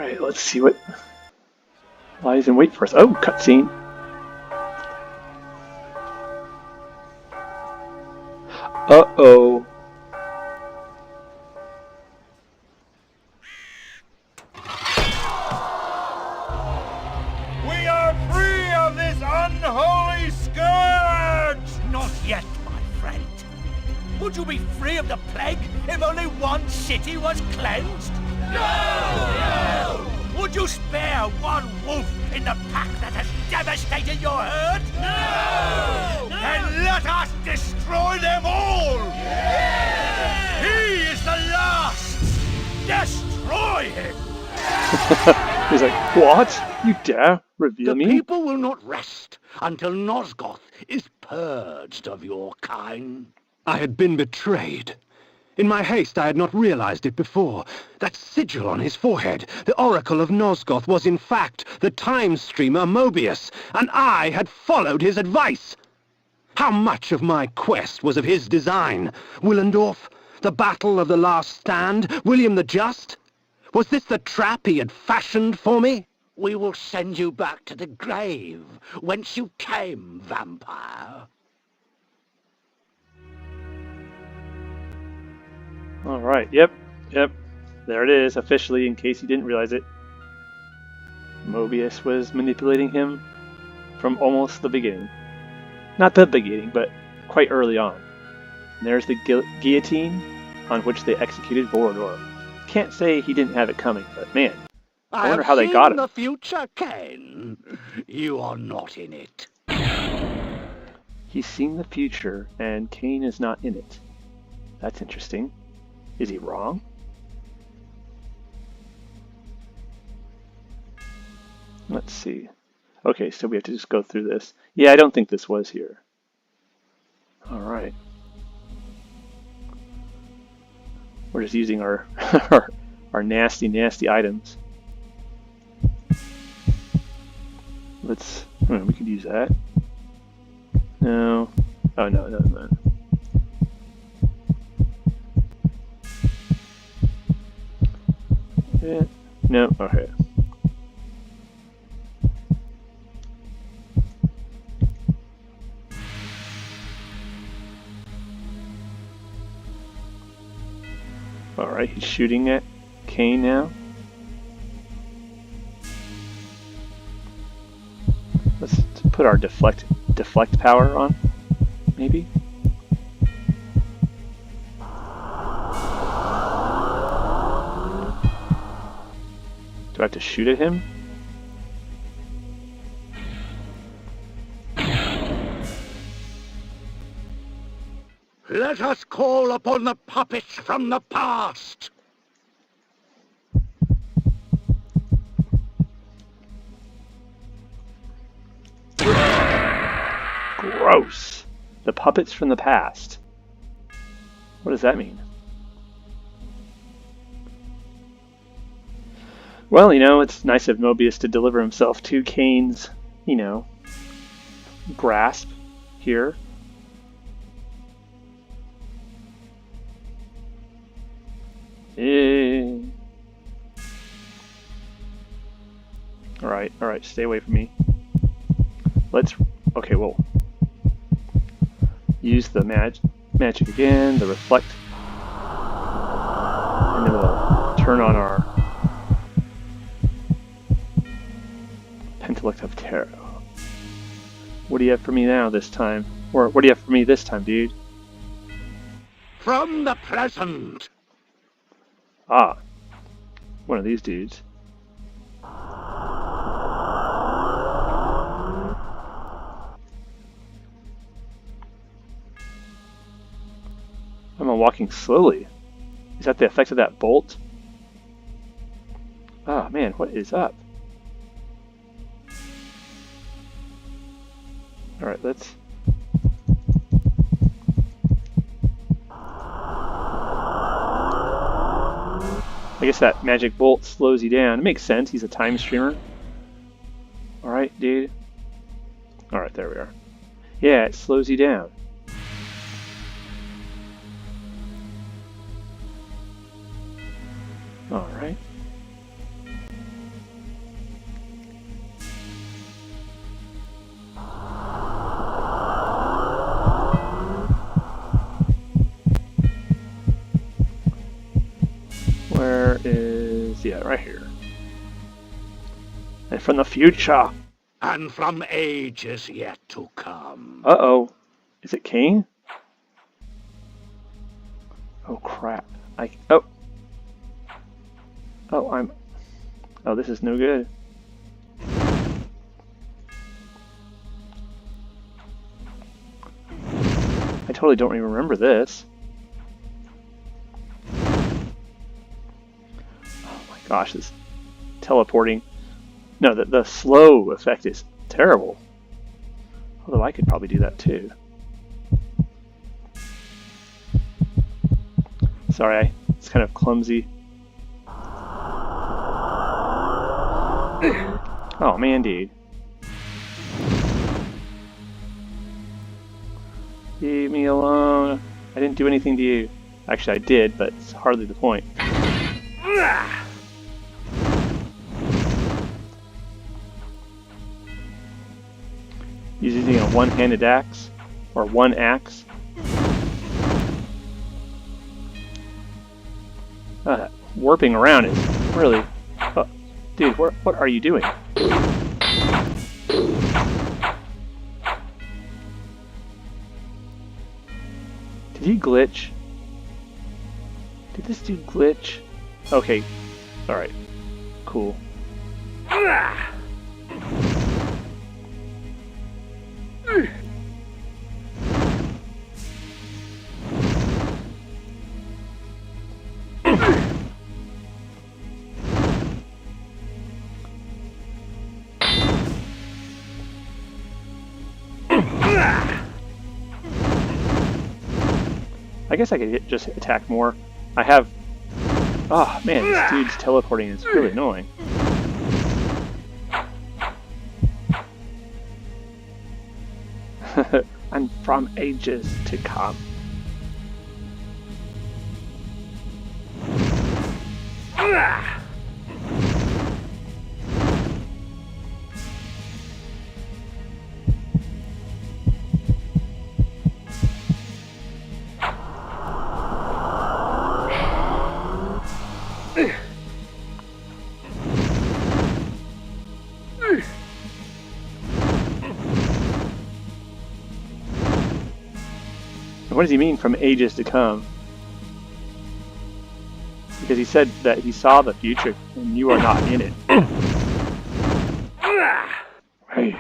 Alright, let's see what lies in wait for us. Oh, cutscene. Uh-oh. We are free of this unholy scourge! Not yet, my friend. Would you be free of the plague if only one city was cleansed? No! Would you spare one wolf in the pack that has devastated your herd? No! Then let us destroy them all! Yes! He is the last! Destroy him! He's like, what? You dare reveal me? The people will not rest until Nosgoth is purged of your kind. I had been betrayed. In my haste, I had not realized it before. That sigil on his forehead, the Oracle of Nosgoth, was in fact the Time-Streamer Moebius, and I had followed his advice. How much of my quest was of his design? Willendorf? The Battle of the Last Stand? William the Just? Was this the trap he had fashioned for me? We will send you back to the grave, whence you came, vampire. Alright, yep. There it is, officially, in case you didn't realize it. Moebius was manipulating him from almost the beginning. Not the beginning, but quite early on. And there's the guillotine on which they executed Vorador. Can't say he didn't have it coming, but man, I wonder how they got him. I have seen the future, Kain. You are not in it. He's seen the future, and Kain is not in it. That's interesting. Is he wrong? Let's see. Okay, so we have to just go through this. Yeah, I don't think this was here. Alright. We're just using our our nasty items. Let's... we could use that. No. Oh, no. Yeah. No, okay. Alright, he's shooting at Kain now. Let's put our deflect power on, maybe? Do I have to shoot at him? Let us call upon the puppets from the past. Gross. The puppets from the past. What does that mean? Well, it's nice of Moebius to deliver himself to Kain's, grasp here. Alright, stay away from me. Okay, we'll use the magic again, the reflect, and then we'll turn on our Pentellect of Tarot. What do you have for me now this time? Or what do you have for me this time, dude? From the present. Ah, one of these dudes. I'm walking slowly. Is that the effect of that bolt? Ah, man, what is up? Alright, let's... I guess that magic bolt slows you down. It makes sense, he's a Time-Streamer. Alright, dude. Alright, there we are. Yeah, it slows you down. Alright. Where is... yeah, right here. And from the future. And from ages yet to come. Uh-oh. Is it Kain? Oh, crap. Oh. Oh, oh, this is no good. I totally don't even remember this. Oh my gosh, this teleporting... no, the slow effect is terrible. Although I could probably do that too. Sorry, it's kind of clumsy. Oh man, dude. Leave me alone. I didn't do anything to you. Actually, I did, but it's hardly the point. He's using a one-handed axe, or one axe. Warping around is really... dude, what are you doing? Did he glitch? Did this dude glitch? Okay. Alright. Cool. I guess I could just attack more. I have... oh man, this dude's teleporting is really annoying. And from ages to come. What does he mean from ages to come? Because he said that he saw the future and you are not in it. Right.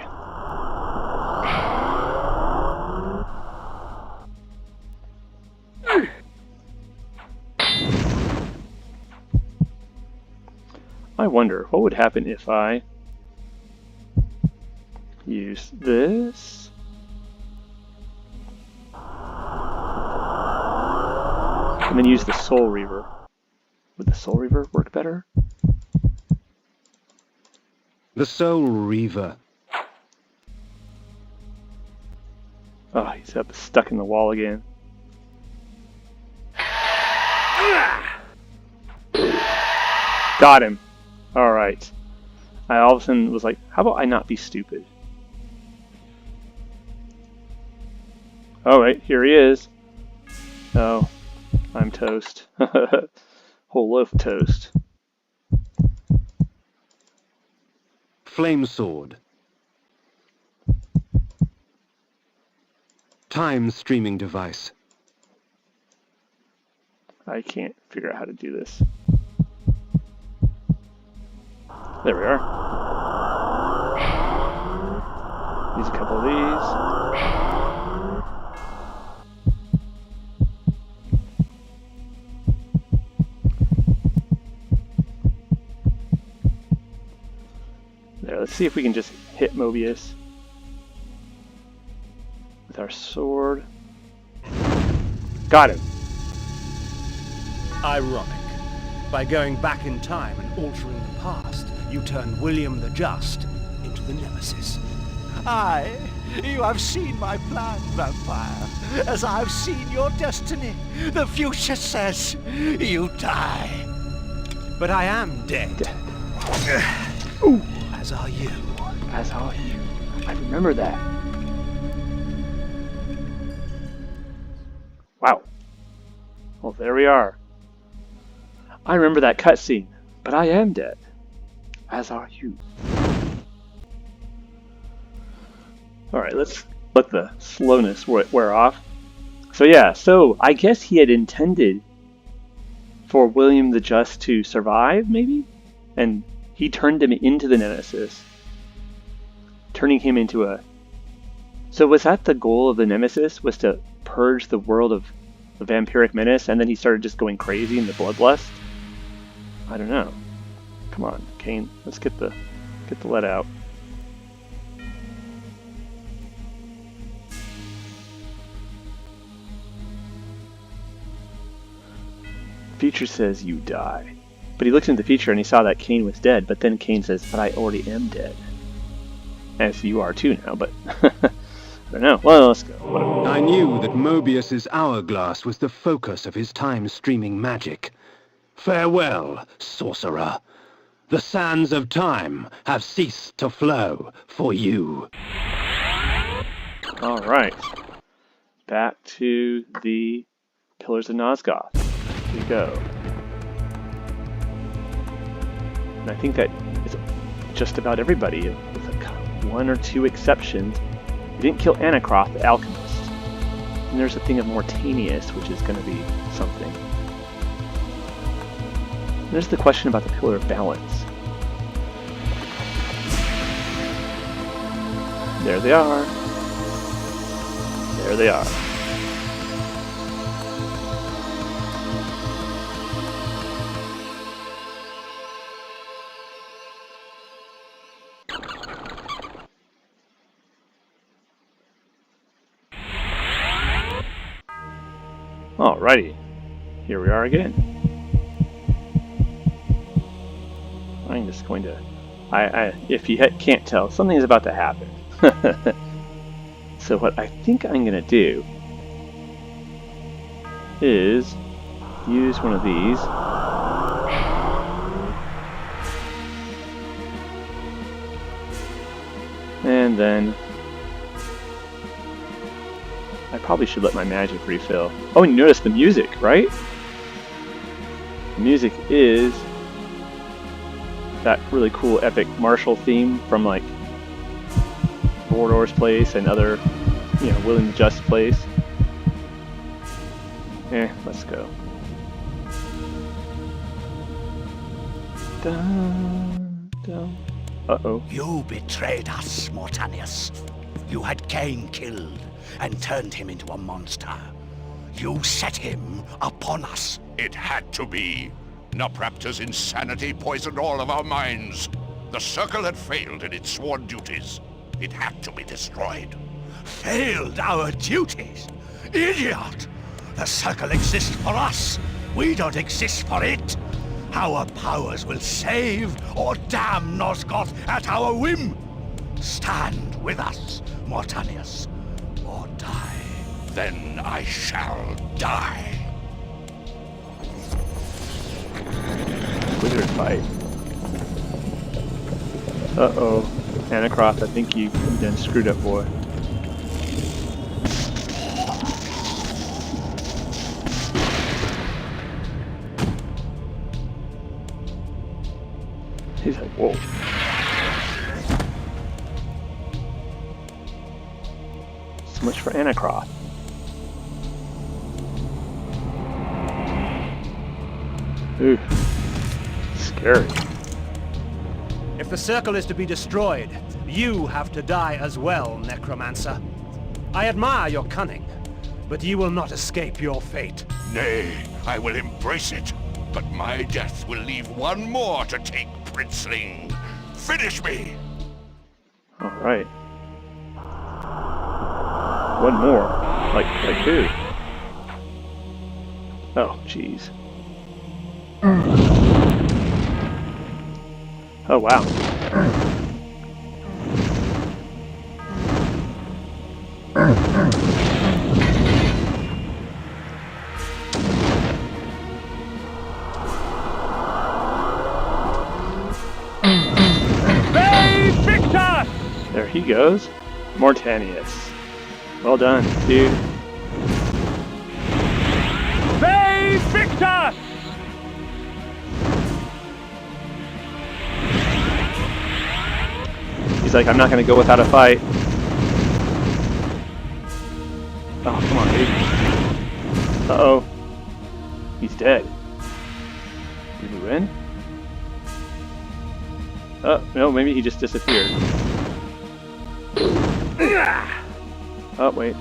I wonder what would happen if I use this. And then use the Soul Reaver. Would the Soul Reaver work better? The Soul Reaver. Oh, he's up stuck in the wall again. Got him. Alright. I all of a sudden was like, how about I not be stupid? Alright, here he is. Oh. I'm toast. Whole loaf of toast. Flame Sword. Time-streaming device. I can't figure out how to do this. There we are. Use a couple of these. There, let's see if we can just hit Moebius with our sword. Got him. Ironic. By going back in time and altering the past, you turned William the Just into the Nemesis. Aye, you have seen my plan, vampire, as I've seen your destiny. The future says you die. But I am dead. Ooh. As are you. As are you. I remember that. Wow. Well, there we are. I remember that cutscene, but I am dead. As are you. Alright, let's let the slowness wear off. So yeah, I guess he had intended for William the Just to survive, maybe? And he turned him into the Nemesis. Turning him into a... So was that the goal of the Nemesis? Was to purge the world of the vampiric menace, and then he started just going crazy in the bloodlust? I don't know. Come on, Kain, let's get the lead out. Future says you die. But he looked into the future and he saw that Kain was dead, but then Kain says, but I already am dead. As you are too now, but I don't know. Well, let's go. Whatever. I knew that Moebius's hourglass was the focus of his time-streaming magic. Farewell, sorcerer. The sands of time have ceased to flow for you. Alright. Back to the Pillars of Nosgoth. Here we go. And I think that is just about everybody, with one or two exceptions. We didn't kill Anacroth, the alchemist. And there's a thing of Mortanius, which is going to be something. And there's the question about the Pillar of Balance. There they are. There they are. Alrighty, here we are again. I'm just going to... if you can't tell, something is about to happen. So what I think I'm going to do is use one of these. And then I probably should let my magic refill. Oh, and you notice the music, right? The music is that really cool epic martial theme from like Mordor's place and other, William the Just place. Let's go. Dun, dun. Uh-oh. You betrayed us, Mortanius. You had Kain killed and turned him into a monster. You set him upon us. It had to be. Nupraptor's insanity poisoned all of our minds. The Circle had failed in its sworn duties. It had to be destroyed. Failed our duties? Idiot! The Circle exists for us. We don't exist for it. Our powers will save or damn Nosgoth at our whim. Stand with us, Mortanius, or die. Then I shall die. Wizard fight. Uh-oh. Anacroth, I think you done screwed up, boy. He's like, whoa. So much for Anacroth. Ooh. Scary. If the Circle is to be destroyed, you have to die as well, necromancer. I admire your cunning, but you will not escape your fate. Nay, I will embrace it. But my death will leave one more to take, Princeling. Finish me! Alright. One more. Like who? Oh, jeez. Oh, wow. There he goes. Mortanius. Well done, dude. He's like, I'm not going to go without a fight. Oh, come on, dude. Uh-oh. He's dead. Did he win? Oh, no, maybe he just disappeared. Oh, wait.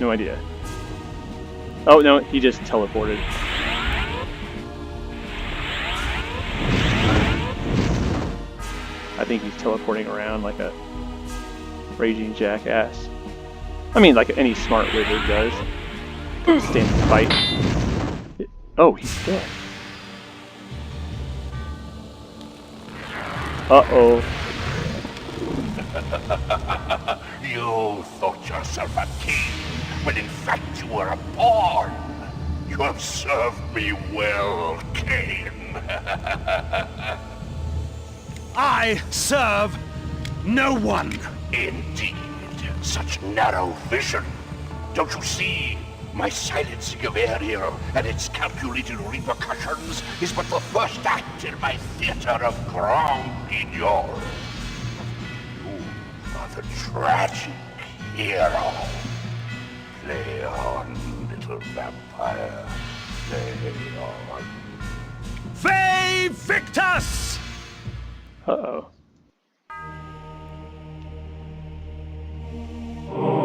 No idea. Oh, no, he just teleported. I think he's teleporting around like a raging jackass. I mean, like any smart wizard does. Stand and fight. Oh, he's dead. Uh-oh. You thought yourself a king, when in fact you were a pawn. You have served me well, Kain. I serve no one. Indeed, such narrow vision. Don't you see? My silencing of Ariel and its calculated repercussions is but the first act in my theater of grand guignol. You are the tragic hero. Play on, little vampire. Play on. Fey Victus! Uh-oh.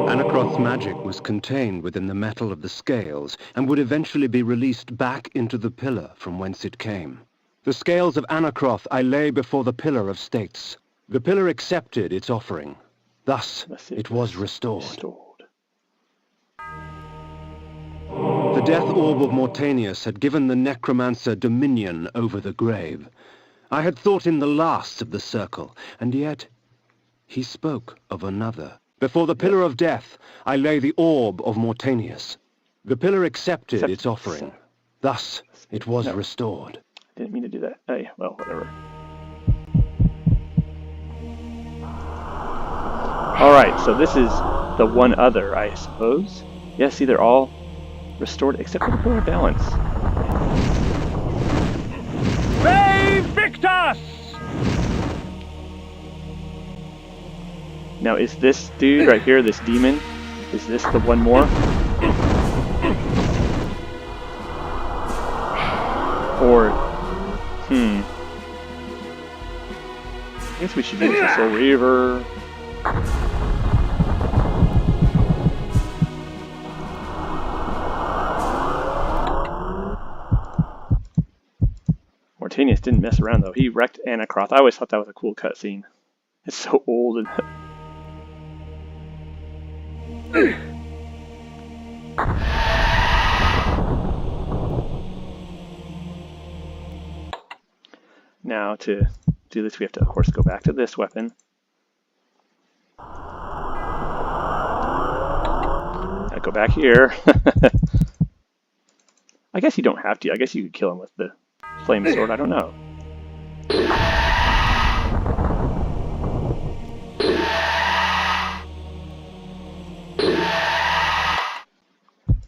Anacroth's magic was contained within the metal of the scales and would eventually be released back into the pillar from whence it came. The scales of Anacroth I lay before the pillar of states. The pillar accepted its offering. Thus it was restored. The death orb of Mortanius had given the necromancer dominion over the grave. I had thought him the last of the circle, and yet he spoke of another. Before the pillar of death, I lay the orb of Mortanius. The pillar accepted its offering. Thus, it was restored. Didn't mean to do that. Hey, well, whatever. Alright, so this is the one other, I suppose. Yeah, see, they're all restored except for the pillar of balance. Fey Victus! Now, is this dude right here, this demon, is this the one more? Or, I guess we should use the Soul Reaver. Mortanius didn't mess around though. He wrecked Anacroth. I always thought that was a cool cutscene. It's so old and now to do this we have to of course go back to this weapon. I go back here. I guess you don't have to. I guess you could kill him with the flame sword. I don't know.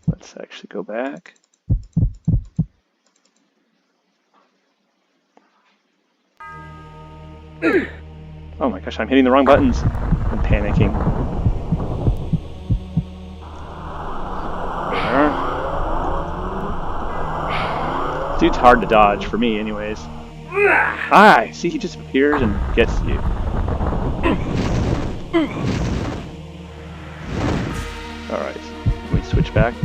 Let's actually go back. Oh my gosh, I'm hitting the wrong buttons. I'm panicking. There. Dude's hard to dodge, for me anyways. Ah, see, he just appears and gets you. Alright, can we switch back?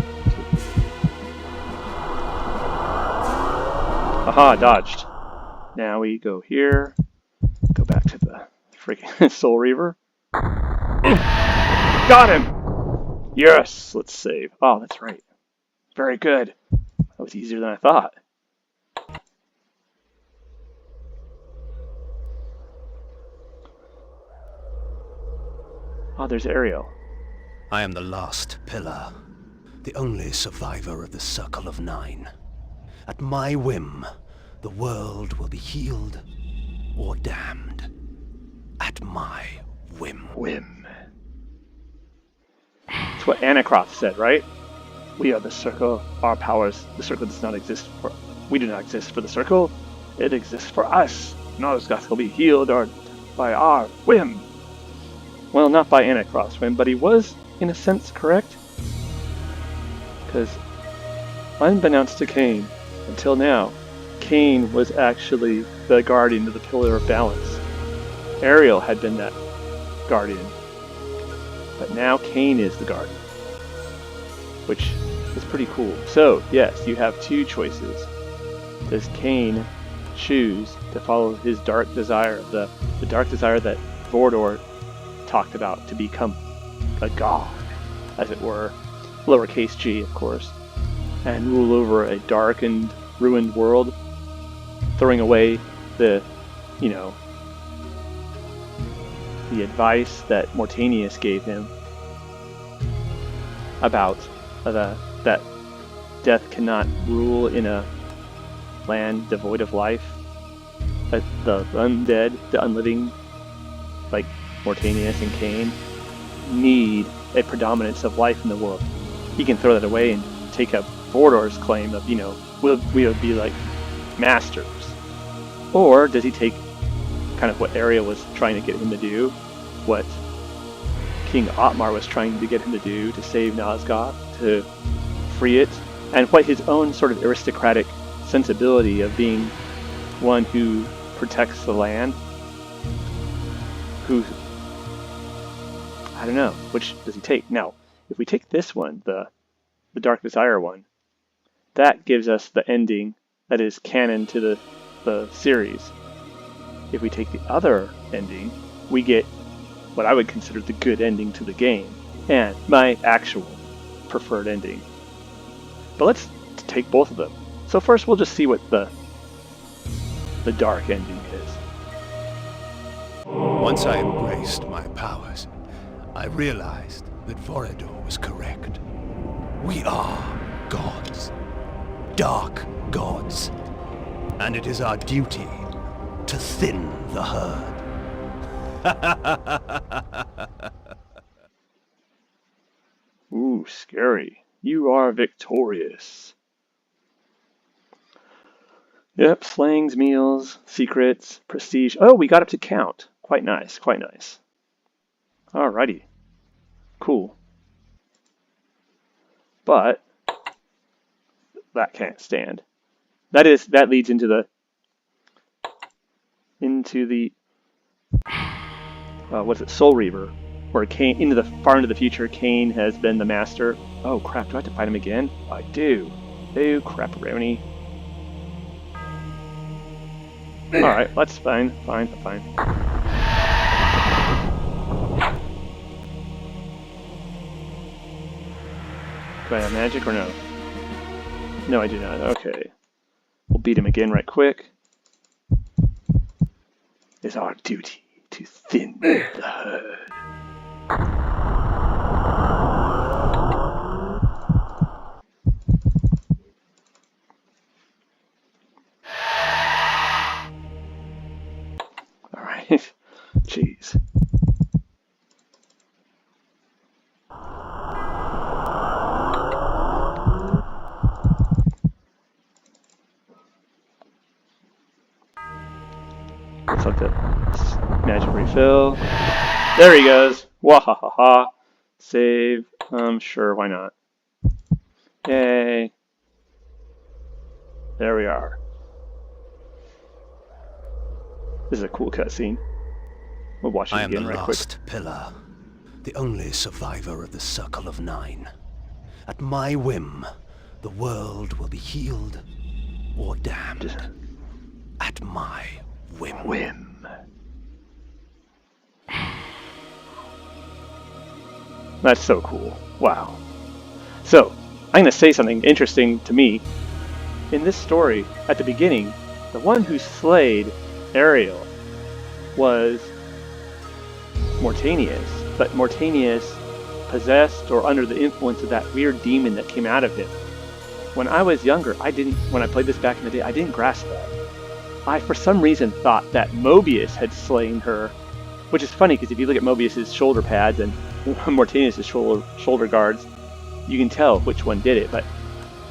Aha, dodged. Now we go here. Go back to the freaking Soul Reaver. Got him! Yes! Let's save. Oh, that's right. Very good. That was easier than I thought. Oh, there's Ariel. I am the last pillar, the only survivor of the Circle of Nine. At my whim, the world will be healed or damned. At my whim. Whim. That's what Anacroth said, right? We are the Circle. Our powers. The Circle does not exist for. We do not exist for the Circle. It exists for us. Nosgoth will be healed or by our whim. Well, not by Anacroth's whim, but he was, in a sense, correct. Because, unbeknownst to Kain, until now, Kain was actually the guardian of the Pillar of Balance. Ariel had been that guardian. But now Kain is the guardian. Which is pretty cool. So, yes, you have two choices. Does Kain choose to follow his dark desire, the dark desire that Vordor talked about, to become a god, as it were, lowercase g, of course, and rule over a darkened, ruined world, throwing away the advice that Mortanius gave him about that death cannot rule in a land devoid of life, that the undead, the unliving, like Mortanius and Kain, need a predominance of life in the world. He can throw that away and take up Vordor's claim of, we would be like masters. Or does he take kind of what Ariel was trying to get him to do, what King Otmar was trying to get him to do to save Nosgoth, to free it, and what his own sort of aristocratic sensibility of being one who protects the land, who, I don't know, which does he take? Now, if we take this one, the Dark Desire one, that gives us the ending that is canon to the series. If we take the other ending, we get what I would consider the good ending to the game, and my actual preferred ending. But let's take both of them. So first we'll just see what the dark ending is. Once I embraced my powers, I realized that Vorador was correct. We are gods. Dark gods. And it is our duty to thin the herd. Ooh, scary. You are victorious. Yep, slangs, meals, secrets, prestige. Oh, we got up to count. Quite nice, quite nice. Alrighty. Cool. But that can't stand. That leads into the what's it, Soul Reaver, where Kain, far into the future, Kain has been the master. Oh crap, do I have to fight him again? I do. Oh crap-a-roni. Alright, that's fine. Fine. Do I have magic or no? No, I do not. Okay. We'll beat him again right quick. It's our duty to thin the herd. Alright. Jeez. Let's let the magic refill. There he goes. Wahahaha. Save. Sure, why not? Yay. There we are. This is a cool cutscene. We'll watch it again right quick. I am the last pillar, the only survivor of the Circle of Nine. At my whim, the world will be healed or damned. At my whim. That's so cool. Wow. So, I'm going to say something interesting to me. In this story, at the beginning, the one who slayed Ariel was Mortanius, but Mortanius possessed or under the influence of that weird demon that came out of him. When I was younger, when I played this back in the day, I didn't grasp that. I, for some reason, thought that Moebius had slain her, which is funny because if you look at Moebius's shoulder pads and Mortanius' shoulder guards, you can tell which one did it, but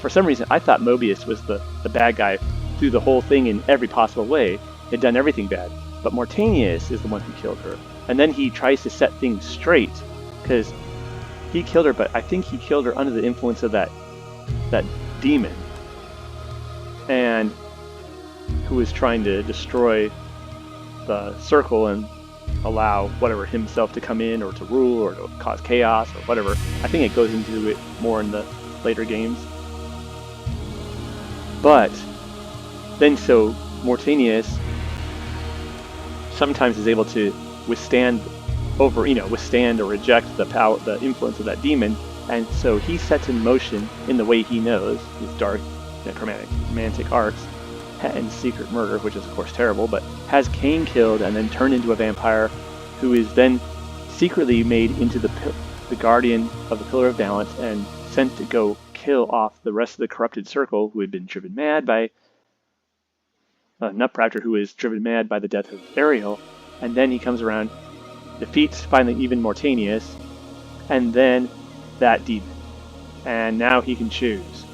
for some reason I thought Moebius was the bad guy through the whole thing in every possible way, had done everything bad. But Mortanius is the one who killed her. And then he tries to set things straight, because he killed her, but I think he killed her under the influence of that demon, and who was trying to destroy the circle and allow whatever himself to come in or to rule or to cause chaos or whatever. I think it goes into it more in the later games. But then so Mortanius sometimes is able to withstand or reject the power, the influence of that demon, and so he sets in motion, in the way he knows, his dark necromantic arts and secret murder, which is of course terrible, but has Kain killed and then turned into a vampire, who is then secretly made into the guardian of the Pillar of Balance and sent to go kill off the rest of the corrupted circle, who had been driven mad by Nutcracker, who is driven mad by the death of Ariel. And then he comes around, defeats finally even Mortanius, and then that demon. And now he can choose.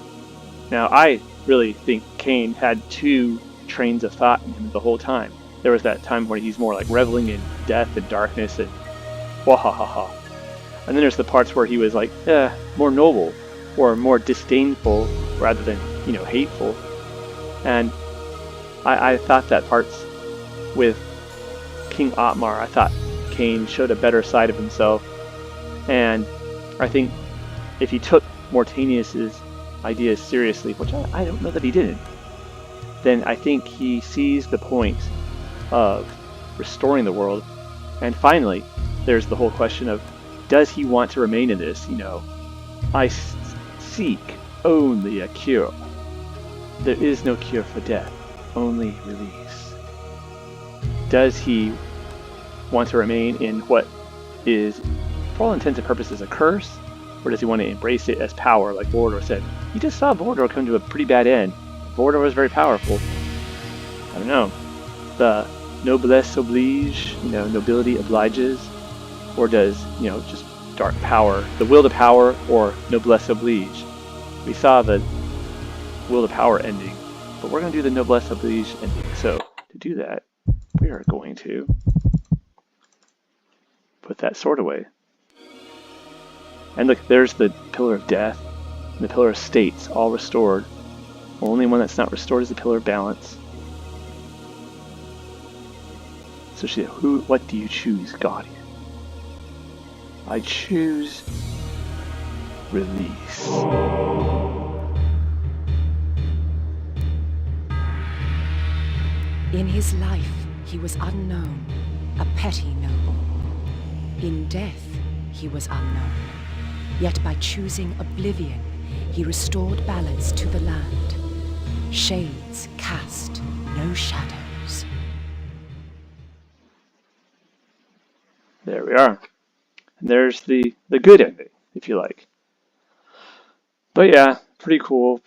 Now I really think Kain had two trains of thought in him the whole time. There was that time where he's more like reveling in death and darkness and wahahaha. And then there's the parts where he was like more noble or more disdainful rather than, hateful. And I thought that parts with King Otmar, I thought Kain showed a better side of himself. And I think if he took Mortanius's ideas seriously, which I don't know that he didn't, then I think he sees the point of restoring the world. And finally, there's the whole question of, does he want to remain in this? I seek only a cure. There is no cure for death, only release. Does he want to remain in what is, for all intents and purposes, a curse? Or does he want to embrace it as power, like Mordor said? You just saw Mordor come to a pretty bad end. Mordor was very powerful. I don't know. The noblesse oblige, nobility obliges, or does, just dark power, the will to power, or noblesse oblige? We saw the will to power ending, but we're going to do the noblesse oblige ending. So to do that, we are going to put that sword away. And look, there's the Pillar of Death and the Pillar of States, all restored. Only one that's not restored is the Pillar of Balance. So she said, what do you choose, Guardian? I choose release. In his life, he was unknown, a petty noble. In death, he was unknown. Yet by choosing oblivion, he restored balance to the land. Shades cast no shadows. There we are. And there's the good ending, if you like. But yeah, pretty cool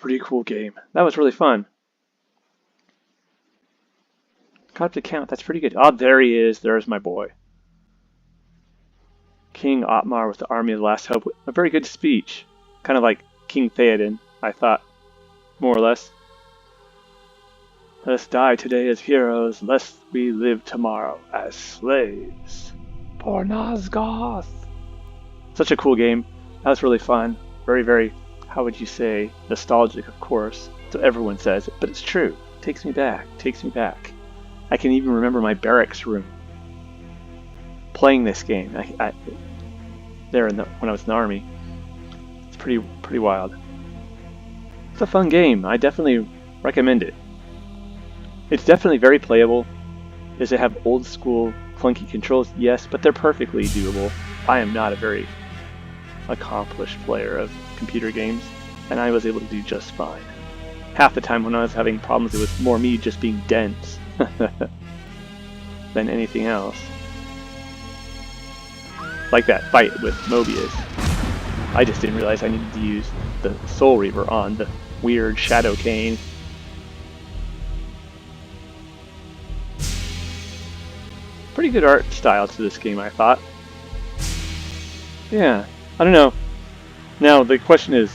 game. That was really fun. Got up to count, that's pretty good. Oh, there he is. There's my boy. King Otmar with the Army of the Last Hope. A very good speech. Kind of like King Theoden, I thought. More or less. Let us die today as heroes, lest we live tomorrow as slaves. For Nosgoth. Such a cool game. That was really fun. Very, very, how would you say, nostalgic, of course. So everyone says it, but it's true. Takes me back. I can even remember my barracks room playing this game. When I was in the army. It's pretty wild. It's a fun game. I definitely recommend it. It's definitely very playable. Does it have old school clunky controls? Yes, but they're perfectly doable. I am not a very accomplished player of computer games, and I was able to do just fine. Half the time when I was having problems, it was more me just being dense than anything else. Like that fight with Moebius. I just didn't realize I needed to use the Soul Reaver on the weird Shadow Kain. Pretty good art style to this game, I thought. Yeah, I don't know. Now the question is,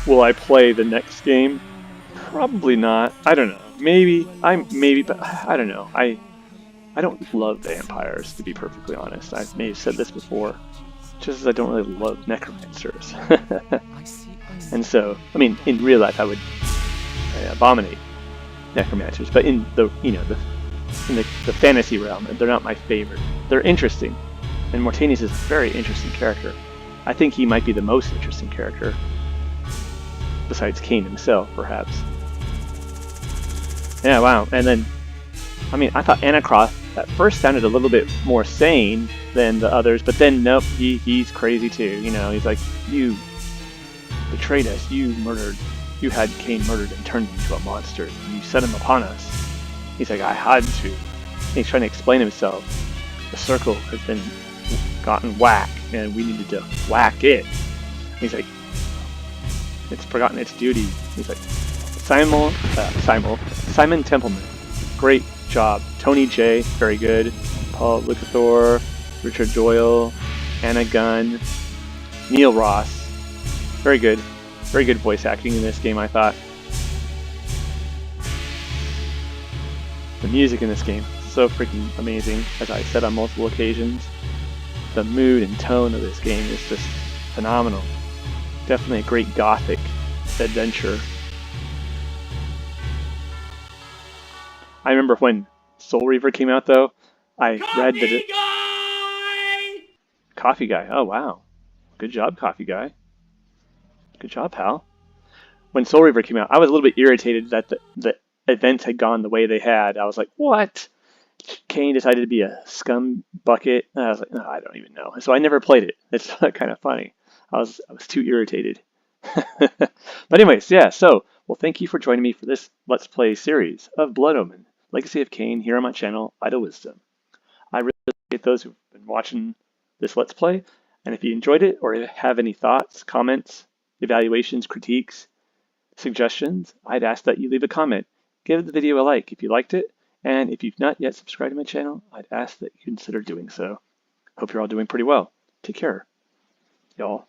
will I play the next game? Probably not. I don't know. Maybe. But I don't know. I don't love vampires, to be perfectly honest. I may have said this before. Just as I don't really love necromancers. And so, I mean, in real life I would abominate necromancers, but in the the fantasy realm, they're not my favorite. They're interesting, and Mortanius is a very interesting character. I think he might be the most interesting character, besides Kain himself, perhaps. Yeah, wow. And then, I mean, I thought Anacroth at first sounded a little bit more sane than the others, but then nope, he's crazy too. You know, he's like, you betrayed us, you had Kain murdered and turned into a monster. You set him upon us. He's like, I had to. And he's trying to explain himself. The circle has been gotten whack, and we needed to whack it. And he's like, it's forgotten its duty. He's like, Simon Templeman, great job. Tony J, very good. Paul Lucathor, Richard Doyle, Anna Gunn, Neil Ross, very good. Very good voice acting in this game, I thought. The music in this game, so freaking amazing, as I said on multiple occasions. The mood and tone of this game is just phenomenal. Definitely a great gothic adventure. I remember when Soul Reaver came out, though, I read that Coffee Guy. Oh, wow. Good job, Coffee Guy. Good job, pal. When Soul Reaver came out, I was a little bit irritated that the events had gone the way they had. I was like, what? Kain decided to be a scum bucket. And I was like, no, I don't even know. So I never played it. It's kind of funny. I was too irritated. But anyways, yeah, so, well, thank you for joining me for this Let's Play series of Blood Omen, Legacy of Kain, here on my channel, Idle Wisdom. I really appreciate those who've been watching this Let's Play, and if you enjoyed it or have any thoughts, comments, evaluations, critiques, suggestions, I'd ask that you leave a comment. Give the video a like if you liked it, and if you've not yet subscribed to my channel, I'd ask that you consider doing so. Hope you're all doing pretty well. Take care, y'all.